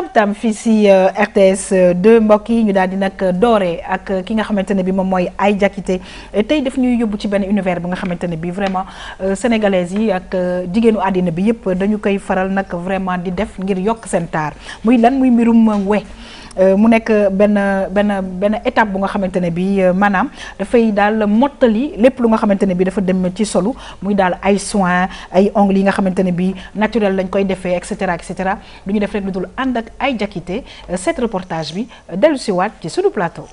tam fii si RTS 2 mbokk yi ñu daal di nag dooree ak ki nga xamante ne bi moom mooy Ay Diakité tey daf ñuy yóbbu ci benn univers bi nga xamante ne bi vraiment sénégalaises yi ak jigéenu àddina bi yëpp dañu koy faral nag vraiment di def ngir yokk seen taar muy lan muy mbirum we mu nekk benn étape bu nga xamante ne bi maanaam dafay daal mottali lépp lu nga xamante ne bi dafa dem ci solu muy daal ay soins ay ongles yi nga xamante ne bi naturel lañ koy defee et cetera du ñu def rek lu dul ànd ak Ay Diakité cette reportage bi dellu si waat ci sunu plateau.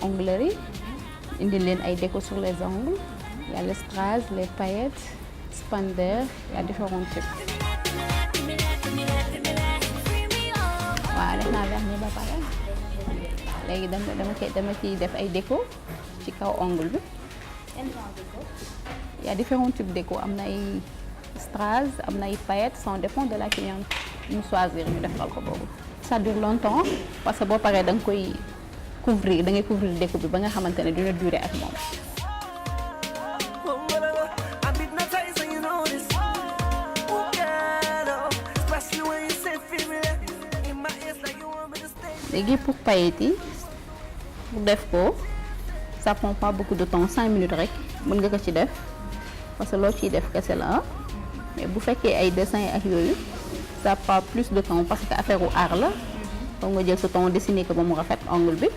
Onglerie indi leen ay déco sur les ongles, il y a le strass, les paillettes, expander, il y a différents types. waaw def naa vernis ba pare léegi dama ciy def ay déco ci kaw ongle bi. Il y a différents types déco, am na ay strass, am na ay paillettes, ça dépend de la cliente ñu choisir ñu defal ko boobu. Ça dure longtemps parce que boo paree da nga koy couvrir da ngay couvrir déco bi ba nga xamante ne dina durer ak moom. léegi pour paillettes yi pour def ko ça prend pas beaucoup de temps 5 minutes rek mën nga ko ci def parce que loo ciy def kese la mais bu fekkee ay dessin ak yooyu ça prend plus de temps parce que affaire u art la foog nga jël sa temps dessiner ko ba mu rafet ongle bi.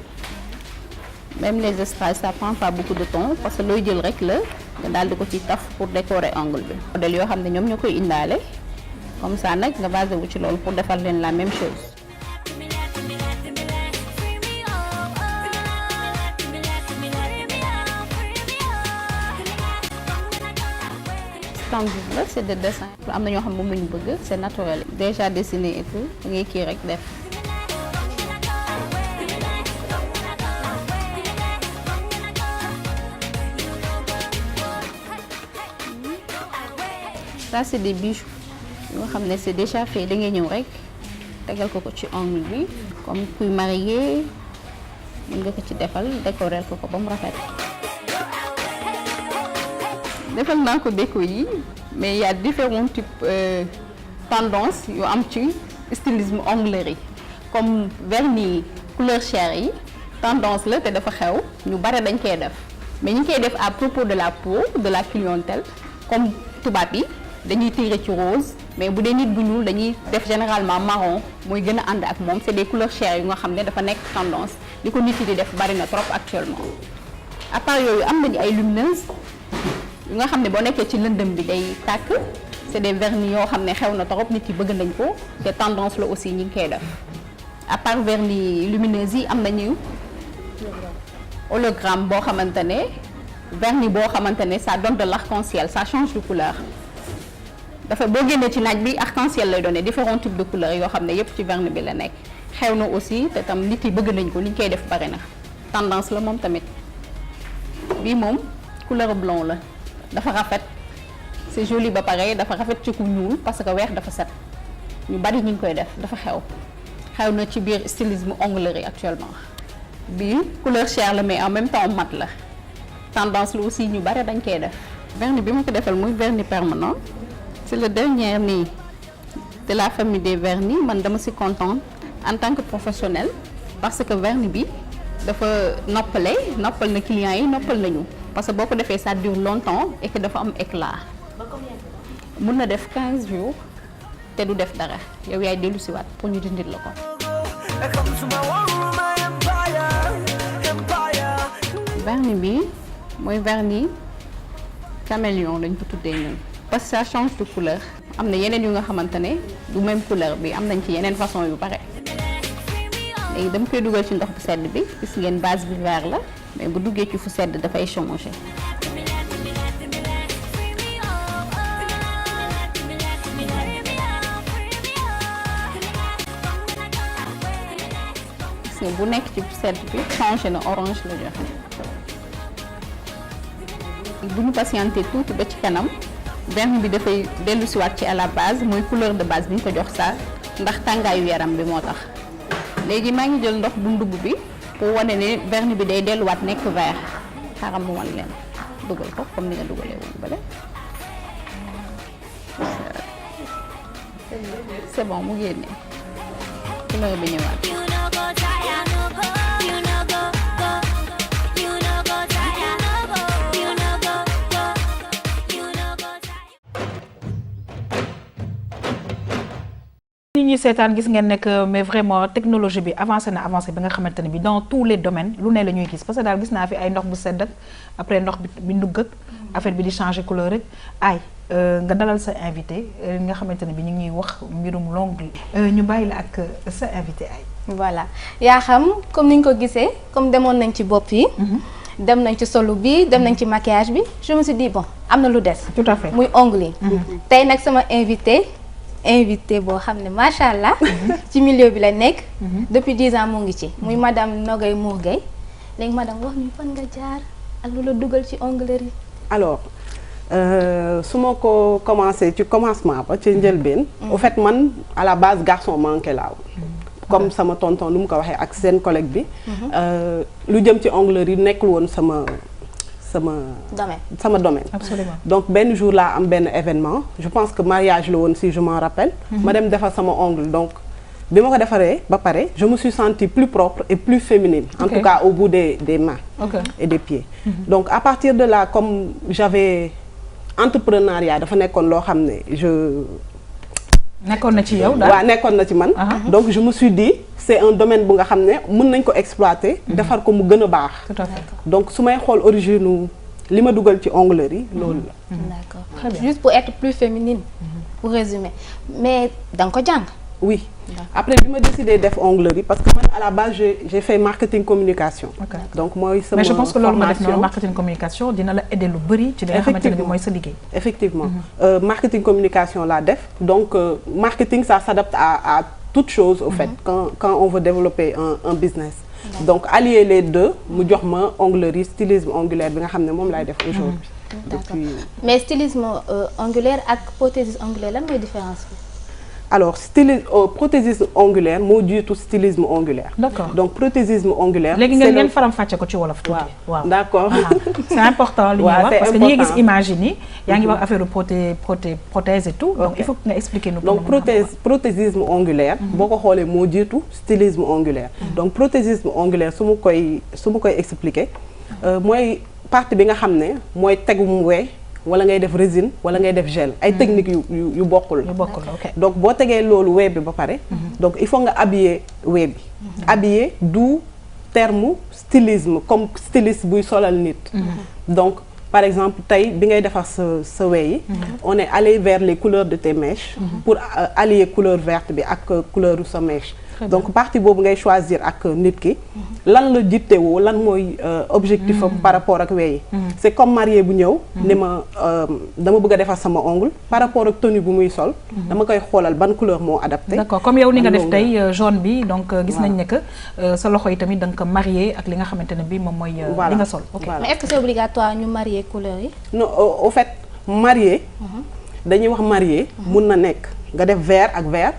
Même les strass ça prend pas beaucoup de temps parce que looy jël rek la nga daal di ko ci taf pour décorer ongle bi. modèle yoo xam ne ñoom ñoo koy indaale comme ça nag nga basé wu ci loolu pour defal leen la même chose. standard la c'est des dessins. am na ñoo xam moom la ñu bëgg c'est naturel déjà dessiné et tout da ngay kii rek def. Ça c'est des bijoux yoo xam ne c'est déjà fait da ngay ñëw rek tegal ko ci ongle bi comme kuy marié mën nga ko ci defal décorer ko ba mu rafet. defal naa ko déco yi mais il y a différents types tendances yu am ci stylisme onglerie comme vernis couleur chair yi tendance la te dafa xew ñu bare dañ koy def mais ñu koy def à propos de la peau de la clientèle comme tubaab yi. dañuy tirer ci rose mais bu dee nit bu ñuul dañuy def généralement marron mooy gën a ànd ak moom c'est des couleurs chères yu nga xam ne dafa nekk tendance li ko nit yi di def bari na trop actuellement. à part yooyu am nañu ay lumineuses yu nga xam ne boo nekkee ci lëndëm bi day tàkk c'est des vernis yoo xam ne xew na trop nit yi bëgg nañ ko te tendance la aussi ñi ngi koy def. à part vernis lumineuses yi am nañu hologramme boo xamante ne vernis boo xamante ne ça donne de l'arc-en-ciel ça change de couleur. dafa boo génnee ci naaj bi arc-en-ciel lay donné différents types de couleurs yoo xam ne yépp ci vernis bi la nekk xew na aussi te tam nit yi bëgg nañ ko li ñu koy def bari na tendance la moom tamit bii moom couleur blanc la dafa rafet c'est joli ba pare dafa rafet ci ku ñuul parce que weex dafa set ñu bari ñu ngi koy def dafa xew na ci biir stylisme onglerie actuellement bii couleur chair la mais en même temps mat la tendance la aussi ñu bari dañ koy def vernis bi ma ko defal muy vernis permanent. C'est le dernier vernis de la famille des vernis man dama ci contente en tant que professionnel parce que vernis bi dafa noppal na clients yi noppal nañu parce que boo ko defee ça dure longtemps et que dafa am éclat. mun na def 15 jours te du def dara yow yaay dellu si waat pour ñu dindil la ko. vernis bi mooy vernis caméléon lañ ko tuddee ñun. parce que ça change de couleur am na yeneen yu nga xamante ne du même couleur bi am nañ ci yeneen façon yu bare léegi dama koy dugal ci ndox bu sedd bi gis ngeen base bi vert la mais bu duggee ci fu sedd dafay changer. gis nga bu nekk ci sedd bi changé na orange la joxe. bu ñu patienté tuuti ba ci kanam vernis bi dafay dellu siwaat ci à la base mooy couleur de base bi ñu ko jox saa ndax tàngaayu yaram bi moo tax. léegi maa ngi jël ndox bu ndugg bi pour wane ne vernis bi day delluwaat nekk vert xaaral mu wan leen dugal ko comme ni nga dugalee woon bële. c'est bon mu génne couleur bi ñëwaat. nit ñi seetaan gis ngeen nekk mais vraiment technologie bi avancé bi nga xamante ne bi dans tous les domaines lu ne la ñuy gis parce que daal gis naa fi ay ndox bu sedd ak après ndox bi ndugg ak affaire bi di changer couleur rek ay nga dalal sa invité nga xamante ne bi ñu ngi ñuy wax mbirum l'ongle ñu bàyyi la ak sa invité ay voilà yaa xam comme ni ñu ko gisee comme demoon nañ ci bopp yi dem nañ ci solu bi dem nañ ci maquillage bi je me suis dit bon am na lu des tout à fait muy ongle yi tey nag sama invité boo xam ne macha allah ci milieu bi la nekk depuis 10 ans mu ngi ci muy madame Nogay Mourgueye léegi madame wax ñu fan nga jaar ak lu la dugal ci onglerie yi. alors su ma ko commencé ci commencement ba ci njëlbeen au fait man à la base garçon manqué laa comme sama tonton lu mu ko waxee ak seen collègue bi lu jëm ci onglerie yi nekkul woon sama domaine. Absolument. Donc ben jour là am ben événement je pense que mariage la woon si je m'en rappelle ma dem defar sama ongle donc bi ma ko defaree ba pare je me suis sentie plus propre et plus féminine en tout cas au bout des mains et des pieds donc à partir de là comme j'avais entrepreneuriat dafa nekkoon loo xam ne nekkoon na ci yow daal waaw nekkoon na ci man donc je me suis dit c'est un domaine bu nga xam ne mën nañ ko exploiter defar ko mu gën a baax tout à fait donc su may xool origine li ma dugal ci onglerie loolu la d'accord très bien juste pour être plus féminine pour résumer mais da nga ko jàng oui après bi ma décidé def onglerie parce que man à la base j'ai fait marketing communication donc mooy sama mais je pense que loolu nga def formation marketing communication dina la aider lu bëri ci li nga xamante ne bi mooy sa liggéey effectivement marketing communication laa def donc marketing ça s'adapte à toute chose au fait quand on veut développer un business donc allier les deux mu jox ma onglerie stylisme ongulaire bi nga xam ne moom laay def aujourd'hui d'accord mais stylisme ongulaire ak prothésisme ongulaire lan mooy différence bi alors prothésisme ongulaire moo jiitu stylisme ongulaire. D'accord. Donc prothésisme ongulaire. léegi ngeen faram fàcce ko ci wolof tuuti. waaw d'accord. C'est important li ñuy wax parce que ñi ngi gis image yi nii yaa ngi wax affaire prothèse et tout donc il faut que nga expliquer nous. Donc prothésisme ongulaire. boo ko xoolee moo jiitu stylisme ongulaire. Donc prothésisme ongulaire su ma koy expliquer mooy partie bi nga xam ne mooy tegum wee. wala ngay def résine wala ngay def gel ay techniques yu bokkul donc boo tegee loolu web bi ba pare donc il faut nga habiller web bi habiller du terme stylisme comme styliste buy solal nit donc par exemple tey bi ngay defar sa wey yi on est allé vers les couleurs de tes mèches pour allier couleur verte bi ak couleur sa mèche donc partie boobu ngay choisir ak nit ki lan la jittewoo lan mooy objectif am par rapport ak wey yi c'est comme marié bu ñëw ne ma dama bëgg a defar sama ongle par rapport ak tenue bu muy sol dama koy xoolal ban couleur moo adapté d'accord comme yow ni nga def tey jaune bi donc gis nañ ne que sa loxo yi tamit da nga ko marié ak li nga xamante ne bi moom mooy li nga sol mais est-ce que c'est obligatoire ñu marier couleur yi non au fait marié dañuy wax marié mun na nekk nga def vert ak vert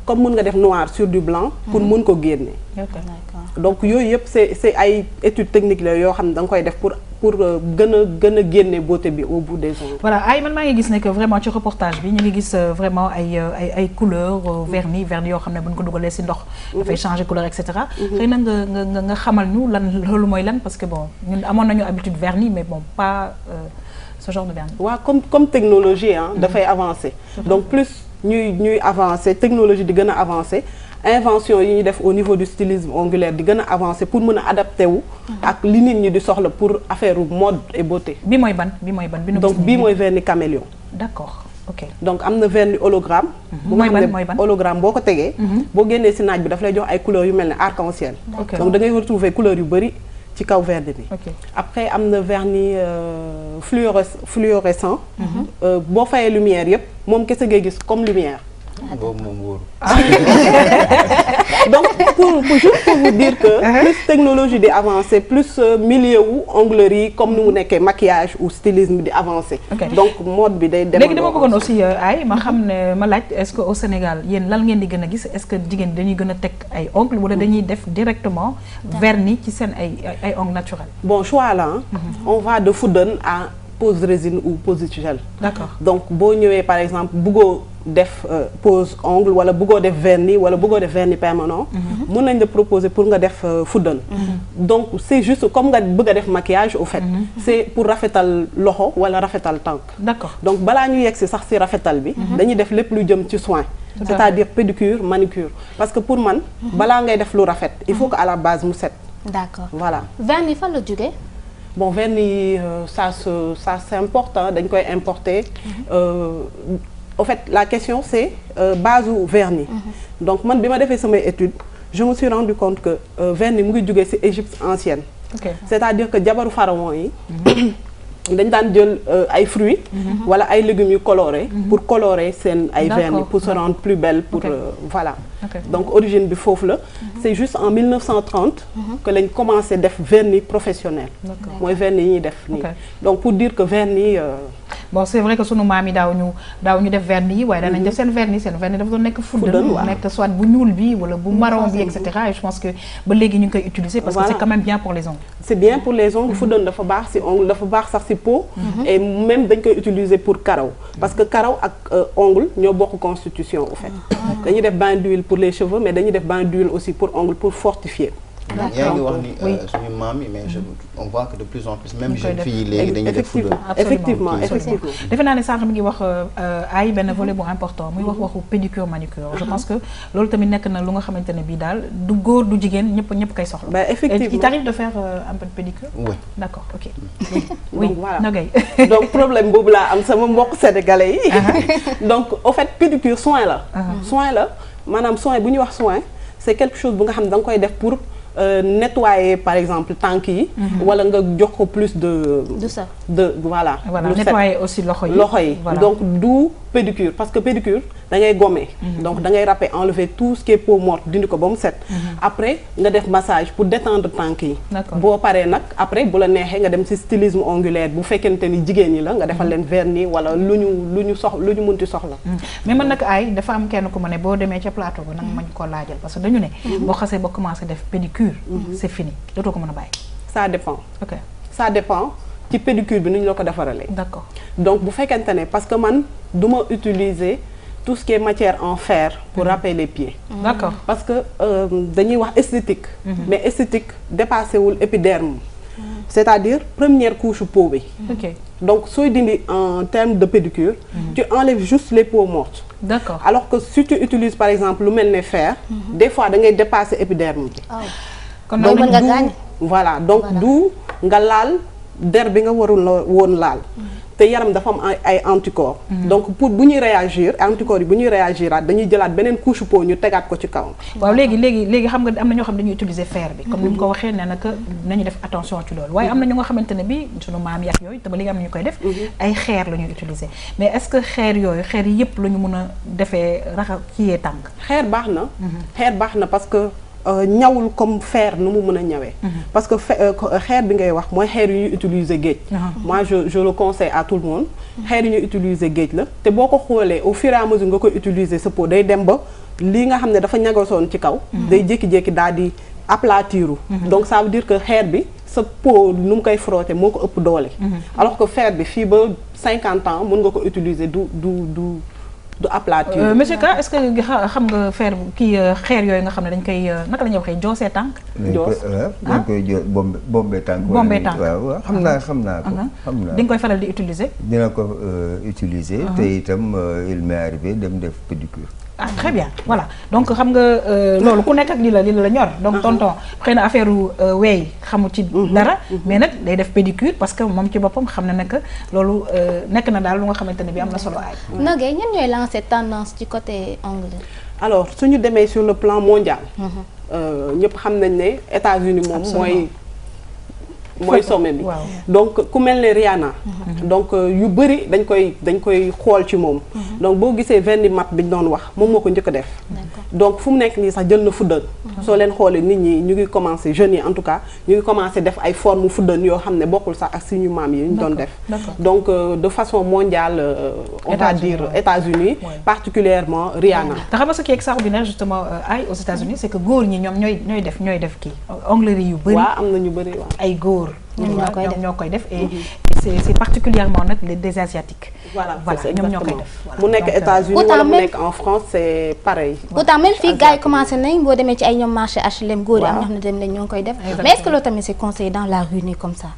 comme mun nga def noir sur du blanc pour mun ko génne donc yooyu yëpp c'est ay études techniques la yoo xam ne da nga koy def pour gën a génne beauté bi au bout des ongles. Voilà ay man maa ngi gis ne que vraiment ci reportage bi ñu ngi gis vraiment ay couleurs vernis yoo xam ne bu ñu ko dugalee ci ndox dafay changer couleur et cetera xëy na nga xamal ñu lan loolu mooy lan parce que bon ñun amoon nañu habitude vernis mais bon pas ce genre de vernis. waaw comme technologie dafay avancer donc plus ñuy avancer technologie di gën a avancer invention yi ñuy def au niveau du stylisme ongulaire di gën a avancer pour mën a adapté wu ak li nit ñi di soxla pour affaire mode et beauté. bi mooy ban donc bii mooy vernis caméléon. D'accord ok donc am na vernis hologramme. bu nga xam ne hologramme boo ko tegee. boo génnee ci naaj bi daf lay jox ay couleurs yu mel ne arc-en-ciel. donc da ngay retrouver couleurs yu bari ci kaw vernis bi. Après am na vernis fluorescent. boo fayee lumière yëpp moom kese ngay gis comme lumière. boobu moom wóoru. donc juste pour vous dire que plus technologie di avancer plus milieu wu onglerie comme ni mu nekkee maquillage ou stylisme di avancer. donc mode bi day dem. léegi dama bëggoon aussi ay ma xam ne ma laaj est-ce que au Sénégal yéen lan ngeen di gën a gis est-ce que jigéen dañuy gën a teg ay ongles wala dañuy def directement vernis ci seen ay ongles naturels. bon choix là on va de Foudan à pose résine ou pose gel. D'accord. donc boo ñëwee par exemple bëggoo def pose ongle wala bëggoo def vernis wala bëggoo def vernis permanent. mën nañ la proposer pour nga def Foudan. donc c'est juste comme nga bëgg a def maquillage au fait. c'est pour rafetal loxo wala rafetal tànk. D'accord. donc balaa ñu yegg si sax si rafetal bi. dañuy def lépp lu jëm ci soin. c'est-à-dire pédicure manucure parce que pour man. balaa ngay def lu rafet il faut que à la base mu set. D'accord. voilà. vernis fan la jógee. bon vernis ça c'est important dañ koy importer. En fait la question c'est base u vernis. donc man bi ma defee samay études je me suis rendu compte que vernis mu ngi jógee ci Égypte ancienne. c'est-à-dire que jabaru pharaon yi. dañ daan jël ay fruits. wala ay légumes yu colorés. pour colorer seen ay vernis pour se rendre plus belle pour voilà. donc origine bi foofu la. c'est juste en 1930. que lañ commencé def vernis professionnel. mooy vernis yi ñuy def nii. donc pour dire que vernis. bon c'est vrai que sunu maam yi daaw ñu def vernis yi waaye danañ def seen vernis dafa doon nekk Foudan nekk soit bu ñuul bi wala bu marron bi et cetera et je pense que ba léegi ñu ngi koy utiliser parce que c'est quand même bien pour les ongles. c'est bien pour les ongles Foudan dafa baax ci ongle dafa baax sax ci peau. et même dañ koy utiliser pour karaw parce que karaw ak ongle ñoo bokk constitution au fait. dañuy def bain d'huile pour les cheveux mais dañuy def bain d'huile aussi pour ongle pour fortifier. yaa ngi wax ni suñu maam yi mais on voit que de plus en plus même jeunes filles yi léegi dañuy def Foudan. effectivement defe naa ne sànq mi ngi wax ay benn volet bu important muy waxu pédicure manucure je pense que loolu tamit nekk na lu nga xamante ne bii daal du góor du jigéen ñëpp kay soxla. bah effectivement il t'arrive de faire un peu de pédicure. oui d'accord ok. oui donc voilà Nogay. donc problème boobu laa am sama mbokk sénégalais yi. donc au fait pédicure soin la. soin la maanaam soin bu ñuy wax soin c'est quelque chose bu nga xam ne da nga koy def pour. nettoyer par exemple tànk yi. wala nga jox ko plus de. douceur. voilà nettoyer aussi loxo yi. donc du pédicure parce que pédicure da ngay gommer. donc da ngay râper enlever tout ce qui est peau morte dindi ko ba mu set. après nga def massage pour détendre tànk yi. boo paree nag après bu la neexee nga dem ci stylisme ongulaire bu fekkente ni jigéen ñi la nga defal leen vernis wala lu ñu munti soxla. mais man nag ay dafa am kenn ku ma ne boo demee ca plateau ba nag mañ ko laajal parce que dañu ne. boo xasee ba commencé def pédicure. c'est fini dootoo ko mën a bàyyi. ça dépend. ok ça dépend ci pédicure bi nu ñu la ko defaralee. d'accord donc bu fekkente ne parce que man du ma utiliser tout ce qui est matière en fer pour râper les pieds. d'accord parce que dañuy wax esthétique. mais esthétique dépassé wul épiderme. c'est-à-dire première couche peau bi. ok donc sooy dindi en termes de pédicure. tu enlèves juste les peaux mortes. d'accord alors que si tu utilises par exemple lu mel ne fer. des fois da ngay dépasser épiderme bi. kon donc nga gaañ. voilà donc du nga laal der bi nga warul woon laal. te yaram dafa am ay anticorps. donc pour bu ñuy réagir anticorps yi bu ñuy réagiraat dañuy jëlaat beneen couche peau ñu tegaat ko ci kawam. waaw léegi xam nga am na ñoo xam ne dañuy utiliser fer bi. comme ni mu ko waxee nee na que nañu def attention ci loolu. waaye am na ñu nga xamante ne bi sunu maam yak yooyu te ba léegi am na ñu koy def. ay xeer la ñuy utiliser mais est-ce que xeer yi yëpp la ñu mën a defee raxa kiyee tànk. xeer baax na. xeer baax na parce que. ñawul comme fer nu mu mën a ñawee. parce que xeer bi ngay wax mooy xeer yu ñuy utiliser géej. moi je le conseille à tout le monde. xeer yu ñuy utiliser géej la te boo ko xoolee au fur et à mesure nga koy utiliser sa peau day dem ba lii nga xam ne dafa ñagasoon ci kaw. day jékki-jékki daal di aplatiru. donc ça veut dire que xeer bi sa peau nu mu koy frotter moo ko ëpp doole. alors que fer bi fii ba 50 ans mën nga ko utiliser du aplatir. monsieur Ka est-ce que xam nga fer kii xeer yooyu nga xam ne dañ koy naka la ñuy waxee joosee tànk. dañ koy jo bombee tànk. waaw xam naa ko. di nga koy faral di utiliser. dina ko utiliser. te itam il m'est arrivé dem def pédicure. ah très bien voilà donc xam nga loolu ku nekk ak li la ñor donc tonton xëy na affaire weey xamu ci dara mais nag day def pédicure parce que moom ci boppam xam na ne que loolu nekk na daal lu nga xamante ne bi am na solo ay Nogay ñan ñooy lancer tendance ci côté ongle. alors suñu demee sur le plan mondial ñëpp xam nañ ne États-Unis moom mooy sommet bi donc ku mel ne Rihanna donc yu bëri dañ koy xool ci moom donc boo gisee vernis mat bi ñu doon wax moom moo ko njëkk a def donc fu mu nekk nii sax jël na fuddën soo leen xoolee nit ñi ñu ngi commencé jeunes yi en tout cas ñu ngi commencé def ay forme fuddën yoo xam ne bokkul sax ak suñu maam yi ñu doon def donc de façon mondiale on va dire États-Unis particulièrement Rihanna te xam nga ce qui est extraordinaire justement aux États-Unis c'est que góor ñi ñoom ñooy def kii onglerie yu bëri waaw am na ñu bëri waaw ay góor ñoo koy def et c'est particulièrement nag des asiatiques voilà ñoom ñoo koy def mu nekk États-Unis wala mu nekk en France c'est pareil pourtant même fii gars yi commencé nañ boo demee ci ay ñoom marché HLM góor yi am na xam ne dem nañ ñoo ngi koy def mais est-ce que loolu tamit c'est conseillé dans la rue nii comme ça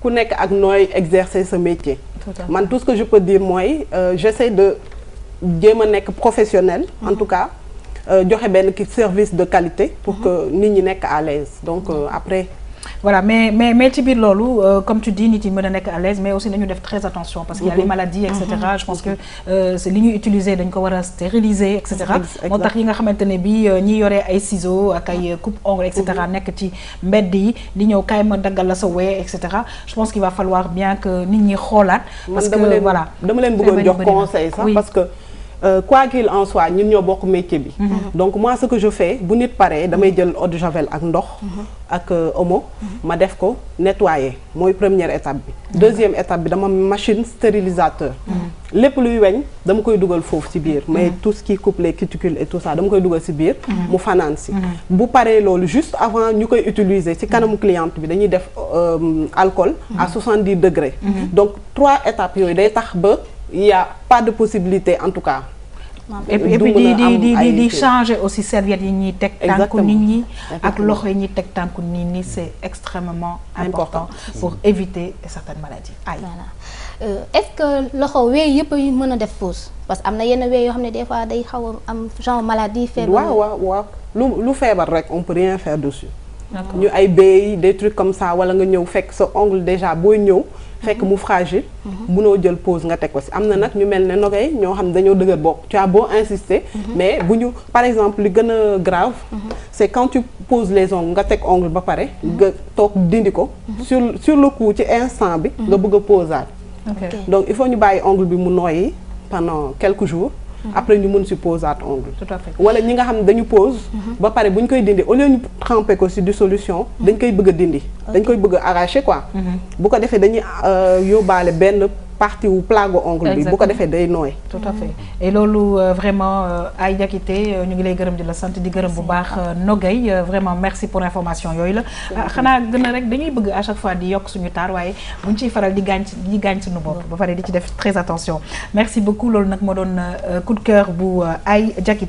ku nekk ak nooy exercer ce métier man tout ce que je peux dire mooy j'essaie de jéem a nekk professionnel en tout cas joxe benn service de qualité pour que nit ñi nekk à l'aise donc après voilà mais ci biir loolu comme tu dis nit yi mën a nekk à l'aise mais aussi nañu def très attention parce qu'il y a les maladies et cetera je pense que c'est li ñuy utiliser dañ ko war a stériliser et cetera moo tax yi nga xamante ne bi ñi yoree ay ciseaux ak ay coupe ongle et cetera nekk ci mbedd yi di ñëw kaay ma daggal la sa wee et cetera je pense qu'il va falloir bien que nit ñi xoolaat parce que voilà dama leen bëggoon jox conseil sax parce que quoi qu'il en soit ñun ñoo bokk métier bi donc moi ce que je fais bu nit paree damay jël eau de javel ak ndox ak omo ma def ko nettoyer mooy première étape bi deuxième étape bi dama machine stérilisateur lépp luy weñ dama koy dugal foofu ci biir mais tout ce qui coupe les cuticules et tout ça dama koy dugal ci biir mu fanaan si bu paree loolu juste avant ñu koy utiliser ci kanamu cliente bi dañuy def alcool à 70 degrés donc 3 étapes yooyu day tax ba il y a pas de possibilité en tout cas et puis di changer aussi serviette yi ñuy teg tànku nit ñi ak loxo yi ñuy teg tànku nit ñi c'est extrêmement important pour éviter certaines maladies voilà est-ce que loxo wee yëpp yi mën a def pause parce que am na yenn wee yoo xam ne des fois day xaw a am genre maladie feebar waaw lu feebar rek on peut rien faire dessus ñu ay béy des trucs comme ça wala nga ñëw fekk sa ongle déjà booy ñëw fekk mu fragile munoo jël pause nga teg ko ci am na nag ñu mel ne nogay ñoo xam dañoo dëgër bopp tu as beau insister mais bu ñu par exemple li gën a grave c'est quand tu poses les ongles nga teg ongle ba pare nga toog dindi ko sur le coup ci instant bi nga bëgg a posaat donc il faut ñu bàyyi ongle bi mu noyyi pendant quelques jours après ñu mën si posaat ongle tout à fait wala ñi nga xam ne dañu pose ba pare bu ñu koy dindi au lieu ñu tremper ko ci du solution dañ koy bëgg a dindi dañ koy bëgg a arracher quoi bu ko defee dañuy yóbbaale benn partie wu plaque ongle bi bu ko defee day nooy tout à fait et loolu vraiment Aïe Diakité ñu ngi lay gërëm di la sant di gërëm bu baax Nogay vraiment merci pour information yooyu la xanaa gën a rek dañuy bëgg à chaque fois di yokk suñu taar waaye buñ ciy faral di gaañ suñu bopp ba pare di ci def très attention merci beaucoup loolu nag moo doon coup de cœur bu Aïe Diakité